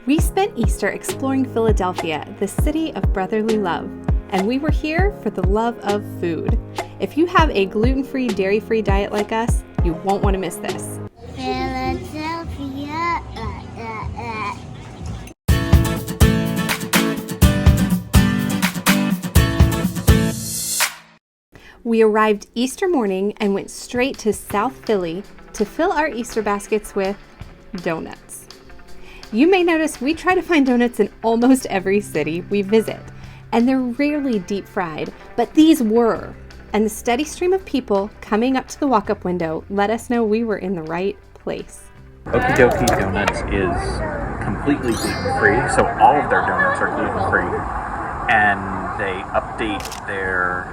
We spent Easter exploring Philadelphia, the city of brotherly love, and we were here for the love of food. If you have a gluten-free, dairy-free diet like us, you won't want to miss this. Philadelphia. We arrived Easter morning and went straight to South Philly to fill our Easter baskets with donuts. You may notice we try to find donuts in almost every city we visit, and they're rarely deep fried, but these were. And the steady stream of people coming up to the walk-up window let us know we were in the right place. Okie Dokie Donuts is completely gluten-free, so all of their donuts are gluten-free, and they update their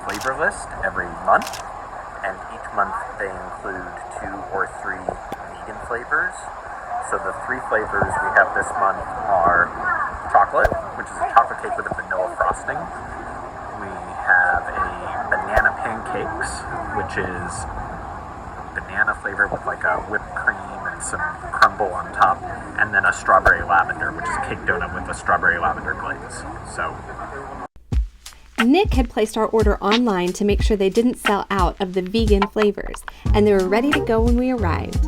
flavor list every month, and each month they include 2 or 3 vegan flavors. So the 3 flavors we have this month are chocolate, which is a chocolate cake with a vanilla frosting. We have a banana pancakes, which is banana flavor with like a whipped cream and some crumble on top, and then a strawberry lavender, which is a cake donut with a strawberry lavender glaze. So Nick had placed our order online to make sure they didn't sell out of the vegan flavors, and they were ready to go when we arrived.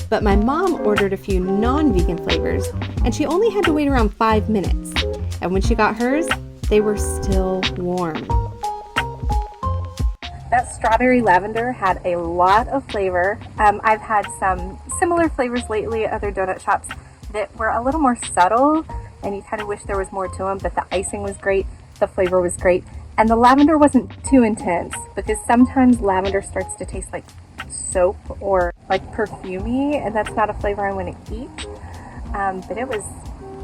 But my mom ordered a few non-vegan flavors, and she only had to wait around 5 minutes. And when she got hers, they were still warm. That strawberry lavender had a lot of flavor. I've had some similar flavors lately at other donut shops that were a little more subtle, and you kind of wish there was more to them, but the icing was great, the flavor was great, and the lavender wasn't too intense, because sometimes lavender starts to taste like soap or like perfumey, and that's not a flavor I want to eat, but it was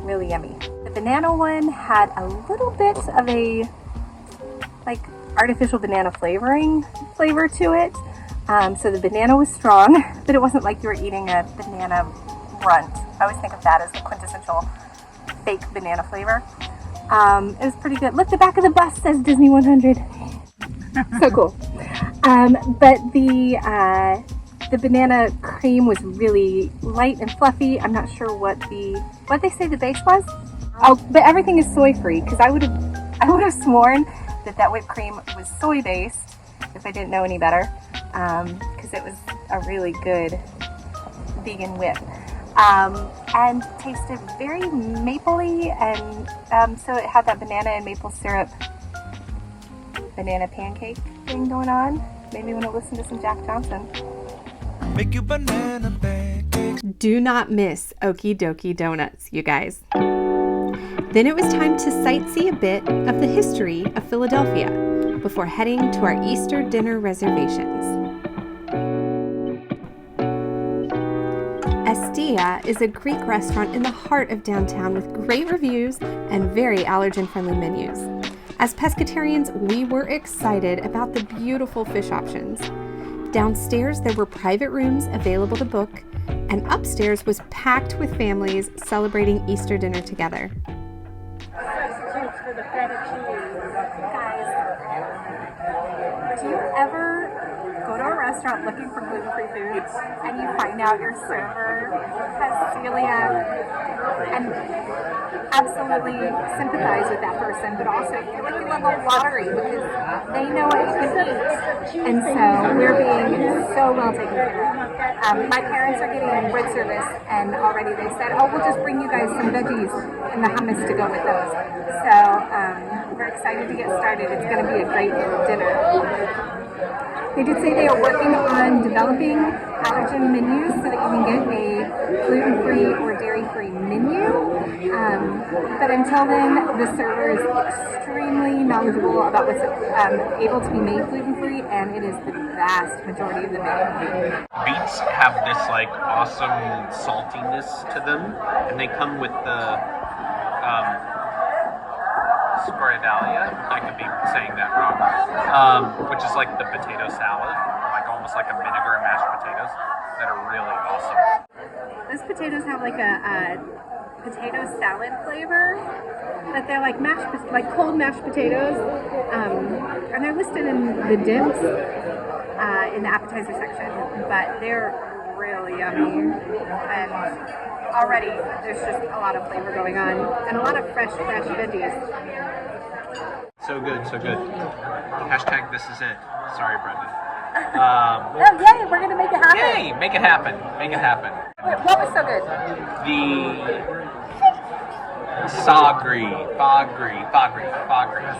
really yummy. The banana one had a little bit of a like artificial banana flavor to it, so the banana was strong, but it wasn't like you were eating a banana runt. I always think of that as the quintessential fake banana flavor. It was pretty good. Look, the back of the bus says Disney 100. So cool. But the banana cream was really light and fluffy. I'm not sure what they say the base was. Oh, but everything is soy free, because I would have sworn that whipped cream was soy based if I didn't know any better, because it was a really good vegan whip. And tasted very mapley, and so it had that banana and maple syrup banana pancake thing going on. Made me want to listen to some Jack Johnson. Make you banana pancakes. Do not miss Okie Dokie Donuts, you guys. Then it was time to sightsee a bit of the history of Philadelphia before heading to our Easter dinner reservations. Estia is a Greek restaurant in the heart of downtown with great reviews and very allergen-friendly menus. As pescatarians, we were excited about the beautiful fish options. Downstairs, there were private rooms available to book, and upstairs was packed with families celebrating Easter dinner together. Substitutes for the feta cheese. Guys, do you ever go to a restaurant looking for gluten-free foods and you find out your server has celiac, and absolutely sympathize with that person, but also feel like you won the lottery because they know what you can eat, and so we're being so well taken care of. My parents are getting bread service, and already they said, oh, we'll just bring you guys some veggies and the hummus to go with those. So we're excited to get started. It's going to be a great dinner. They did say they are working on developing allergen menus so that you can get a gluten-free or dairy-free menu. But until then, the server is extremely knowledgeable about what's able to be made gluten-free, and it is the vast majority of the menu. beets have this like awesome saltiness to them, and they come with the scordalia. I could be saying that wrong, which is like the potato salad, like almost like a vinegar and mashed potatoes that are really awesome. Those potatoes have like a potato salad flavor, but they're like cold mashed potatoes, and they're listed in the dips in the appetizer section, but they're really yummy, and already there's just a lot of flavor going on and a lot of fresh veggies. So good, so good. Hashtag this is it. Sorry, Brendan. Oh yay, we're gonna make it happen. Yay, make it happen. Make it happen. What was so good? The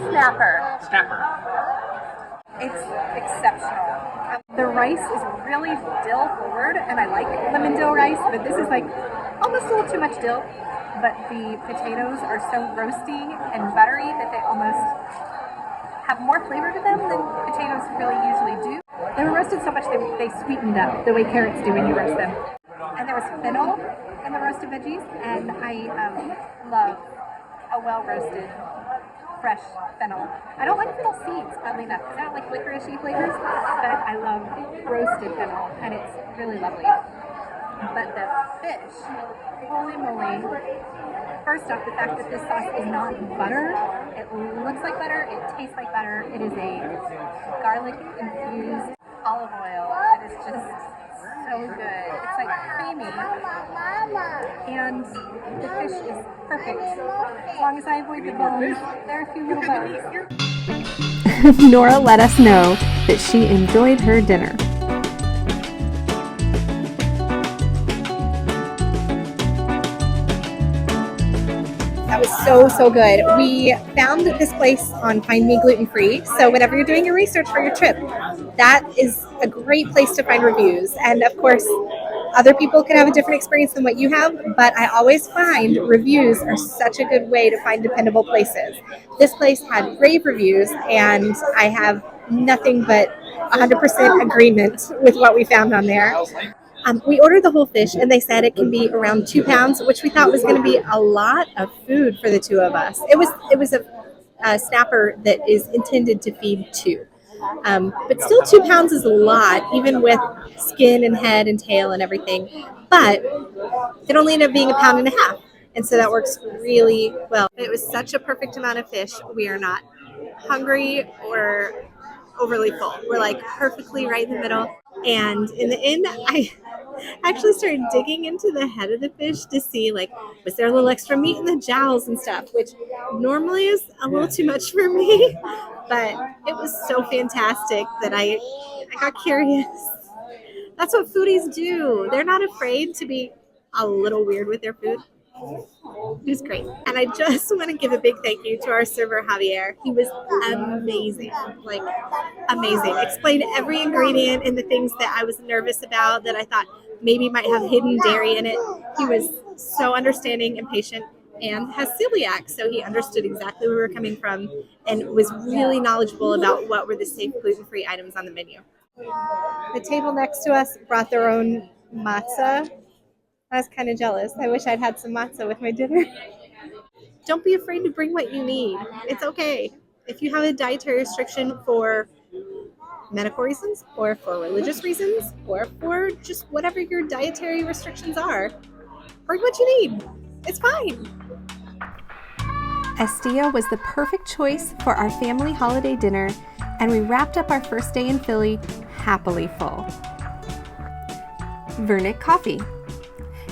Snapper. It's exceptional. The rice is really dill forward, and I like lemon dill rice, but this is like almost a little too much dill. But the potatoes are so roasty and buttery that they almost have more flavor to them than potatoes really usually do. They were roasted so much they sweetened up the way carrots do when you roast them. And there was fennel in the roasted veggies, and I love a well-roasted fresh fennel. I don't like fennel seeds, oddly enough, because I don't like licoricey flavors, but I love roasted fennel, and it's really lovely. But the fish, holy moly. First off, the fact that this sauce is not butter. It looks like butter, it tastes like butter. It is a garlic-infused olive oil that is just so good. It's like creamy. And the fish is perfect. As long as I avoid the bones, there are a few little bones. Nora let us know that she enjoyed her dinner. That was so good. We found this place on Find Me Gluten Free. So whenever you're doing your research for your trip, that is a great place to find reviews. And of course, other people can have a different experience than what you have, but I always find reviews are such a good way to find dependable places. This place had rave reviews, and I have nothing but 100% agreement with what we found on there. We ordered the whole fish, and they said it can be around 2 pounds, which we thought was going to be a lot of food for the two of us. It was a snapper that is intended to feed two. But still 2 pounds is a lot, even with skin and head and tail and everything. But it only ended up being 1.5 pounds. And so that works really well. It was such a perfect amount of fish. We are not hungry or overly full. We're like perfectly right in the middle. And in the end, I actually started digging into the head of the fish to see, like, was there a little extra meat in the jowls and stuff, which normally is a little too much for me. But it was so fantastic that I got curious. That's what foodies do. They're not afraid to be a little weird with their food. It was great. And I just want to give a big thank you to our server, Javier. He was amazing. Like, amazing. Explained every ingredient and the things that I was nervous about that I thought maybe might have hidden dairy in it. He was so understanding and patient and has celiac, so he understood exactly where we were coming from and was really knowledgeable about what were the safe gluten-free items on the menu. The table next to us brought their own matzah. I was kind of jealous. I wish I'd had some matzah with my dinner. Don't be afraid to bring what you need. It's okay. If you have a dietary restriction for medical reasons or for religious reasons or for just whatever your dietary restrictions are, bring what you need. It's fine. Estia was the perfect choice for our family holiday dinner, and we wrapped up our first day in Philly happily full. Vernick coffee.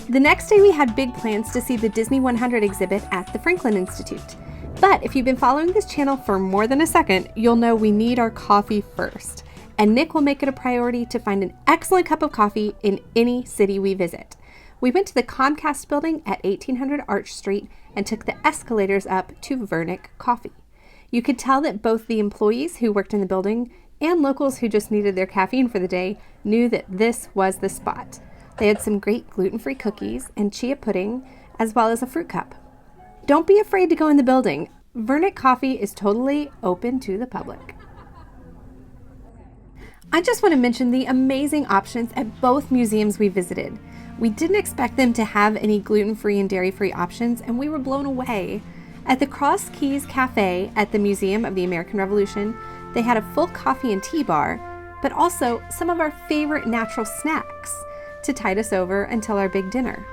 The next day we had big plans to see the Disney 100 exhibit at the Franklin Institute. But if you've been following this channel for more than a second, you'll know we need our coffee first. And Nick will make it a priority to find an excellent cup of coffee in any city we visit. We went to the Comcast building at 1800 Arch Street and took the escalators up to Vernick Coffee. You could tell that both the employees who worked in the building and locals who just needed their caffeine for the day knew that this was the spot. They had some great gluten-free cookies and chia pudding, as well as a fruit cup. Don't be afraid to go in the building. Vernick Coffee is totally open to the public. I just want to mention the amazing options at both museums we visited. We didn't expect them to have any gluten-free and dairy-free options, and we were blown away. At the Cross Keys Cafe at the Museum of the American Revolution, they had a full coffee and tea bar, but also some of our favorite natural snacks to tide us over until our big dinner.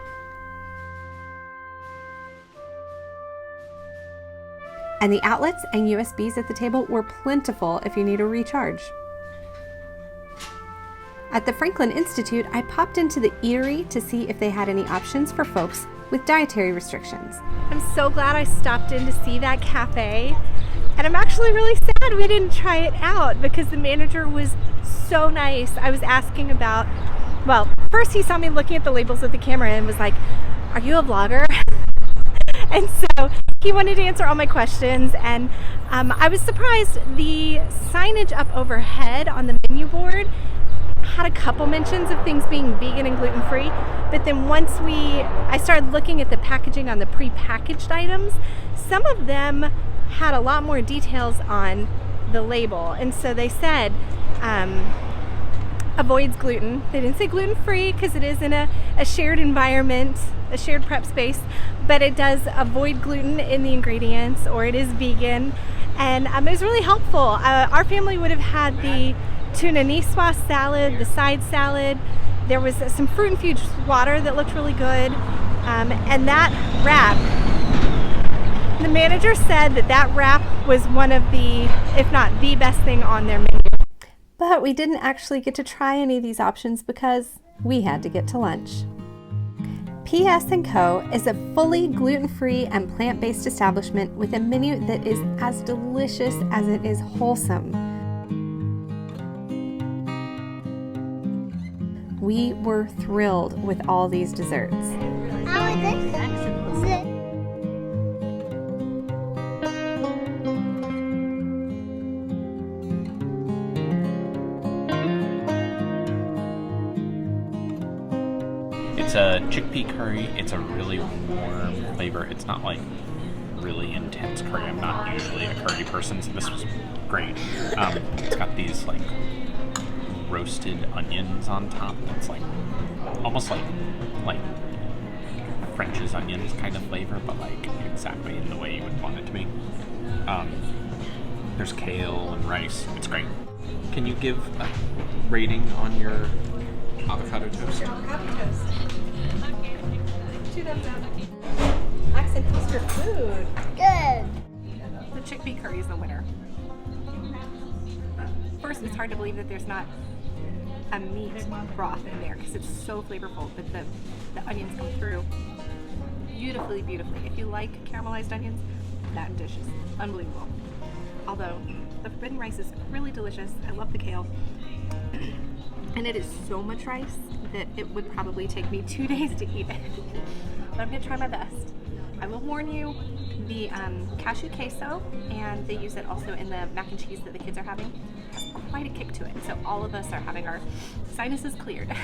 And the outlets and USBs at the table were plentiful if you need a recharge. At the Franklin Institute, I popped into the Eatery to see if they had any options for folks with dietary restrictions. I'm so glad I stopped in to see that cafe, and I'm actually really sad we didn't try it out because the manager was so nice. I was asking about, well, first he saw me looking at the labels of the camera and was like, "Are you a vlogger?" And so he wanted to answer all my questions, and I was surprised the signage up overhead on the menu board had a couple mentions of things being vegan and gluten-free, but then once I started looking at the packaging on the pre-packaged items, some of them had a lot more details on the label, and so they said avoids gluten. They didn't say gluten-free because it is in a shared environment, a shared prep space, but it does avoid gluten in the ingredients, or it is vegan, and it was really helpful. Our family would have had the tuna niçoise salad, the side salad. There was some fruit infused water that looked really good, and that wrap, the manager said that wrap was one of the, if not the best thing on their menu. But we didn't actually get to try any of these options because we had to get to lunch. PS & Co. is a fully gluten-free and plant-based establishment with a menu that is as delicious as it is wholesome. We were thrilled with all these desserts. It's a chickpea curry. It's a really warm flavor. It's not like really intense curry. I'm not usually a curry person, so this was great. It's got these like roasted onions on top. It's like almost like French's onions kind of flavor, but like exactly in the way you would want it to be. There's kale and rice. It's great. Can you give a rating on your avocado toast? Avocado toast. 2 thumbs up. Accent Easter food. Good. The chickpea curry is the winner. First, it's hard to believe that there's not a meat broth in there because it's so flavorful, but the onions come through beautifully. If you like caramelized onions, that dish is unbelievable. Although the forbidden rice is really delicious. I love the kale. And it is so much rice that it would probably take me 2 days to eat it. But I'm gonna try my best. I will warn you, the cashew queso, and they use it also in the mac and cheese that the kids are having, has quite a kick to it. So all of us are having our sinuses cleared.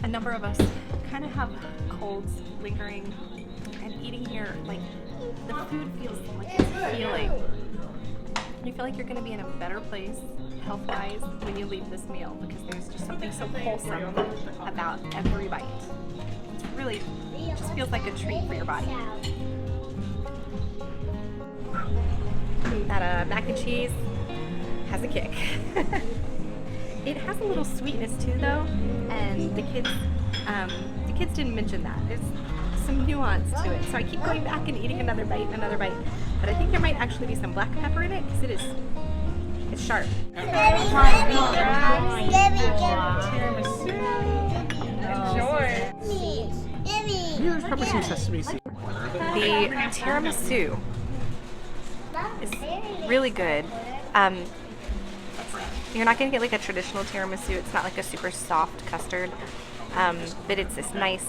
A number of us kind of have colds lingering, and eating here, like, the food feels like it's healing. You feel like you're going to be in a better place health-wise when you leave this meal because there's just something so wholesome about every bite. It's really, it just feels like a treat for your body. That mac and cheese has a kick. It has a little sweetness too, though, and the kids didn't mention that. There's some nuance to it, so I keep going back and eating another bite, but I think there might actually be some black pepper in it because it's sharp. Here's pepper some sesame seeds. The tiramisu is really good. You're not going to get like a traditional tiramisu. It's not like a super soft custard, but it's this nice,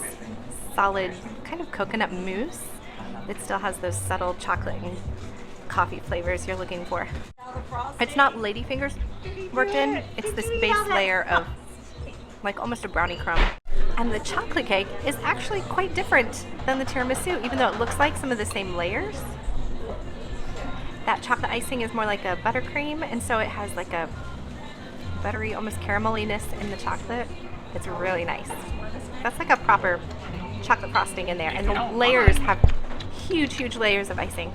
solid kind of coconut mousse that still has those subtle chocolate and coffee flavors you're looking for. It's not ladyfingers worked in. It's this base layer of like almost a brownie crumb. And the chocolate cake is actually quite different than the tiramisu, even though it looks like some of the same layers. That chocolate icing is more like a buttercream, and so it has like a buttery, almost carameliness in the chocolate. It's really nice. That's like a proper chocolate frosting in there, and the layers have huge layers of icing.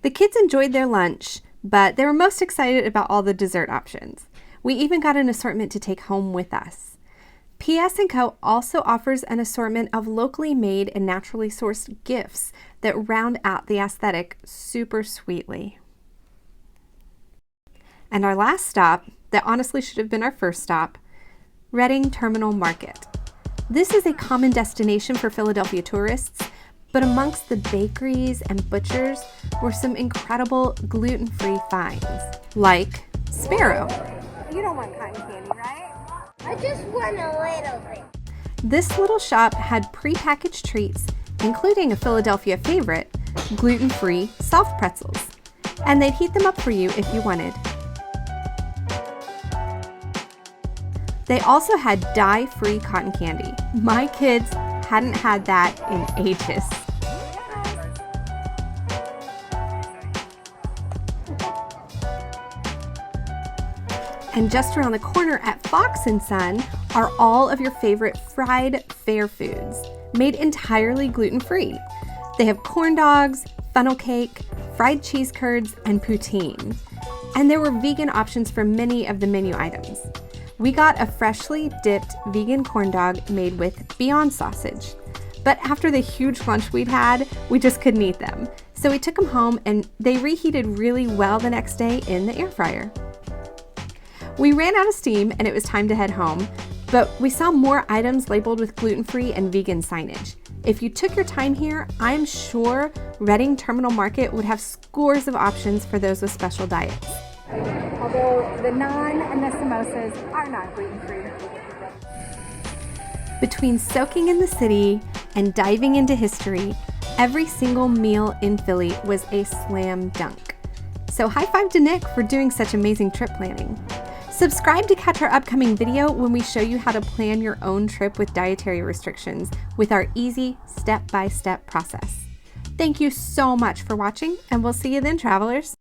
The kids enjoyed their lunch, but they were most excited about all the dessert options. We even got an assortment to take home with us. PS & Co. also offers an assortment of locally made and naturally sourced gifts that round out the aesthetic super sweetly. And our last stop, that honestly should have been our first stop, Reading Terminal Market. This is a common destination for Philadelphia tourists, but amongst the bakeries and butchers were some incredible gluten-free finds, like Sparrow. You don't want cotton candy, right? I just want a little bit. This little shop had prepackaged treats, including a Philadelphia favorite, gluten-free soft pretzels, and they'd heat them up for you if you wanted. They also had dye-free cotton candy. My kids hadn't had that in ages. And just around the corner at Fox & Son are all of your favorite fried fair foods, made entirely gluten-free. They have corn dogs, funnel cake, fried cheese curds, and poutine. And there were vegan options for many of the menu items. We got a freshly dipped vegan corn dog made with Beyond sausage. But after the huge lunch we'd had, we just couldn't eat them. So we took them home and they reheated really well the next day in the air fryer. We ran out of steam and it was time to head home, but we saw more items labeled with gluten-free and vegan signage. If you took your time here, I'm sure Reading Terminal Market would have scores of options for those with special diets. Although the naan and the samosas are not gluten-free. Between soaking in the city and diving into history, every single meal in Philly was a slam dunk. So high five to Nick for doing such amazing trip planning. Subscribe to catch our upcoming video when we show you how to plan your own trip with dietary restrictions with our easy step-by-step process. Thank you so much for watching, and we'll see you then, travelers.